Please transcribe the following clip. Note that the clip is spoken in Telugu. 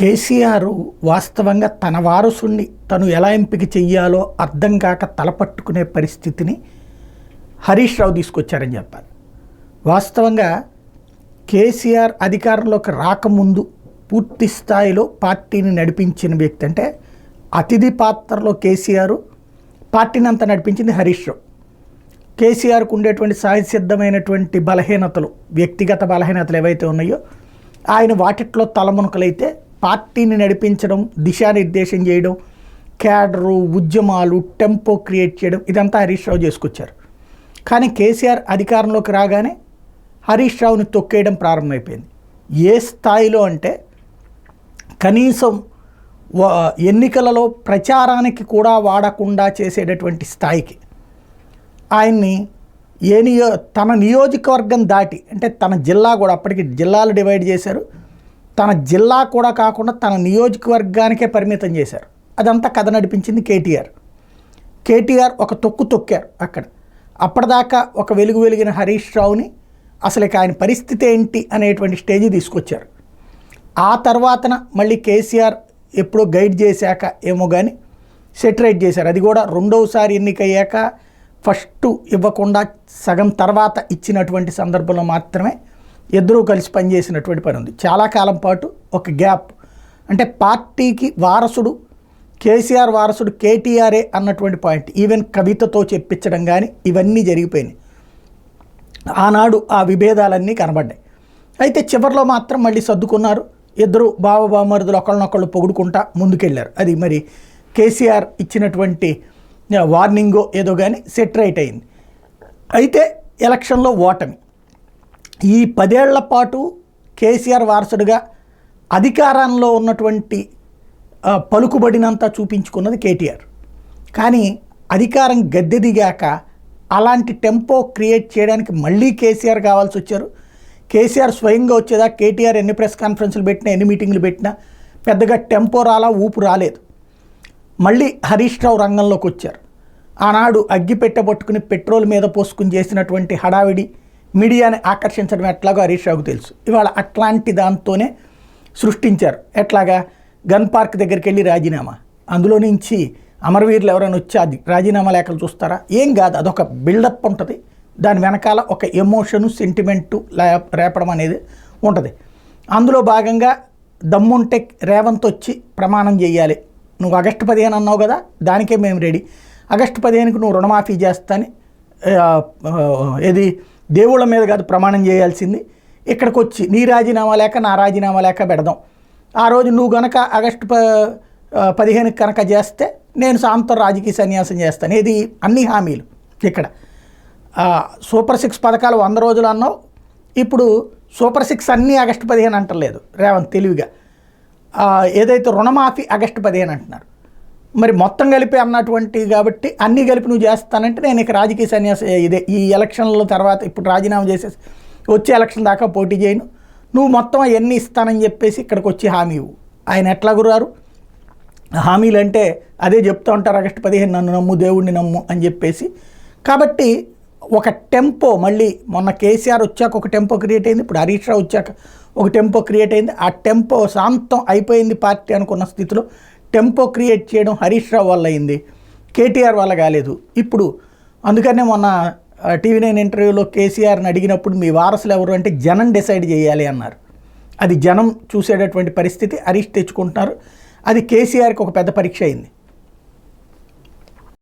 కేసీఆర్ వాస్తవంగా తన వారసుని తను ఎలా ఎంపిక చెయ్యాలో అర్థం కాక తలపట్టుకునే పరిస్థితిని హరీష్ రావు తీసుకొచ్చారని చెప్పాలి. వాస్తవంగా కేసీఆర్ అధికారంలోకి రాకముందు పూర్తి స్థాయిలో పార్టీని నడిపించిన వ్యక్తి, అంటే అతిథి పాత్రలో కేసీఆర్ పార్టీని అంతా నడిపించింది హరీష్ రావు. కేసీఆర్కు ఉండేటువంటి సహజసిద్ధమైనటువంటి బలహీనతలు, వ్యక్తిగత బలహీనతలు ఏవైతే ఉన్నాయో ఆయన వాటిట్లో తలమునకలైతే పార్టీని నడిపించడం, దిశానిర్దేశం చేయడం, క్యాడరు, ఉద్యమాలు, టెంపో క్రియేట్ చేయడం, ఇదంతా హరీష్ రావు చేసుకొచ్చారు. కానీ కేసీఆర్ అధికారంలోకి రాగానే హరీష్ రావుని తొక్కేయడం ప్రారంభమైపోయింది. ఏ స్థాయిలో అంటే కనీసం ఎన్నికలలో ప్రచారానికి కూడా వాడకుండా చేసేటటువంటి స్థాయికి ఆయన్ని తన నియోజకవర్గం దాటి, అంటే తన జిల్లా కూడా, అప్పటికి జిల్లాలు డివైడ్ చేశారు, తన జిల్లా కూడా కాకుండా తన నియోజకవర్గానికే పరిమితం చేశారు. అదంతా కథ నడిపించింది కేటీఆర్ ఒక తొక్కారు అక్కడ. అప్పటిదాకా ఒక వెలిగిన హరీష్ రావుని అసలు ఆయన పరిస్థితి ఏంటి అనేటువంటి స్టేజ్ తీసుకొచ్చారు. ఆ తర్వాతన మళ్ళీ కేసీఆర్ ఎప్పుడో గైడ్ చేశాక ఏమో కానీ సెటరైట్ చేశారు. అది కూడా రెండవసారి ఎన్నికయ్యాక ఫస్ట్ ఇవ్వకుండా సగం తర్వాత ఇచ్చినటువంటి సందర్భంలో మాత్రమే ఇద్దరూ కలిసి పనిచేసినటువంటి పని ఉంది. చాలా కాలం పాటు ఒక గ్యాప్, అంటే పార్టీకి వారసుడు కేసీఆర్, వారసుడు కేటీఆర్ఏ అన్నటువంటి పాయింట్ ఈవెన్ కవితతో చెప్పించడం కానీ ఇవన్నీ జరిగిపోయినాయి. ఆనాడు ఆ విభేదాలన్నీ కనబడ్డాయి. అయితే చివరిలో మాత్రం మళ్ళీ సర్దుకున్నారు. ఇద్దరు బావమరుదులు ఒకళ్ళనొకళ్ళు పొగుడుకుంటా ముందుకెళ్ళారు. అది మరి కేసీఆర్ ఇచ్చినటువంటి వార్నింగో ఏదో కానీ సెటరైట్ అయింది. అయితే ఎలక్షన్లో ఓటమి. ఈ 10 ఏళ్ల పాటు కేసీఆర్ వారసుడిగా అధికారంలో ఉన్నటువంటి పలుకుబడినంతా చూపించుకున్నది కేటీఆర్. కానీ అధికారం గద్దె దిగాక అలాంటి టెంపో క్రియేట్ చేయడానికి మళ్ళీ కేసీఆర్ కావాల్సి వచ్చారు. కేసీఆర్ స్వయంగా వచ్చేదా, కేటీఆర్ ఎన్ని ప్రెస్ కాన్ఫరెన్స్లు పెట్టినా, ఎన్ని మీటింగ్లు పెట్టినా పెద్దగా టెంపో ఊపు రాలేదు. మళ్ళీ హరీష్ రావు రంగంలోకి వచ్చారు. ఆనాడు అగ్గి పెట్టబట్టుకుని పెట్రోల్ మీద పోసుకుని చేసినటువంటి హడావిడి మీడియాని ఆకర్షించడం ఎట్లాగో హరీష్ రావుకు తెలుసు. ఇవాళ అట్లాంటి దాంతోనే సృష్టించారు. ఎట్లాగా గన్ పార్క్ దగ్గరికి వెళ్ళి రాజీనామా, అందులో నుంచి అమరవీరులు ఎవరైనా వచ్చి అది రాజీనామా లేఖలు చూస్తారా? ఏం కాదు, అదొక బిల్డప్ ఉంటుంది. దాని వెనకాల ఒక ఎమోషను, సెంటిమెంటు రేపడం అనేది ఉంటుంది. అందులో భాగంగా దమ్ముంటే రేవంత్ వచ్చి ప్రమాణం చేయాలి, నువ్వు ఆగస్టు 15 అన్నావు కదా, దానికే మేము రెడీ, ఆగస్టు 15కి నువ్వు రుణమాఫీ చేస్తాని, ఏది దేవుళ్ళ మీద కాదు ప్రమాణం చేయాల్సింది, ఇక్కడికి వచ్చి నీ రాజీనామా లేక నా రాజీనామా లేక పెడదాం, ఆ రోజు నువ్వు కనుక ఆగస్టు 15కి కనుక చేస్తే నేను సాంతం రాజకీయ సన్యాసం చేస్తాను. ఇది అన్ని హామీలు. ఇక్కడ సూపర్ 6 పథకాలు 100 రోజులు అన్నావు, ఇప్పుడు సూపర్ 6 అన్నీ ఆగస్టు 15 అంటలేదు రేవంత్ తెలివిగా. ఏదైతే రుణమాఫీ ఆగస్టు 15 అంటున్నారు, మరి మొత్తం కలిపి అన్నటువంటి కాబట్టి అన్నీ కలిపి నువ్వు చేస్తానంటే నేను ఇక రాజకీయ సన్యాసం ఇదే, ఈ ఎలక్షన్ల తర్వాత ఇప్పుడు రాజీనామా చేసేసి వచ్చే ఎలక్షన్ దాకా పోటీ చేయను, నువ్వు మొత్తం అవన్నీ ఇస్తానని చెప్పేసి ఇక్కడికి వచ్చి హామీ ఇవ్వు. ఆయన ఎట్లా గురారు హామీలు అంటే అదే చెప్తూ ఉంటారు, ఆగస్టు 15 నన్ను నమ్ము, దేవుడిని నమ్ము అని చెప్పేసి. కాబట్టి ఒక టెంపో మళ్ళీ మొన్న కేసీఆర్ వచ్చాక ఒక టెంపో క్రియేట్ అయింది, ఇప్పుడు హరీష్ రావు వచ్చాక ఒక టెంపో క్రియేట్ అయింది. ఆ టెంపో శాంతం అయిపోయింది పార్టీ అనుకున్న స్థితిలో టెంపో క్రియేట్ చేయడం హరీష్ రావు వల్ల అయింది, కేటీఆర్ వల్ల కాలేదు. ఇప్పుడు అందుకనే మొన్న TV9 ఇంటర్వ్యూలో కేసీఆర్ని అడిగినప్పుడు మీ వారసులు ఎవరు అంటే జనం డిసైడ్ చేయాలి అన్నారు. అది జనం చూసేటటువంటి పరిస్థితి హరీష్ తెచ్చుకుంటున్నారు. అది కేసీఆర్కి ఒక పెద్ద పరీక్ష అయింది.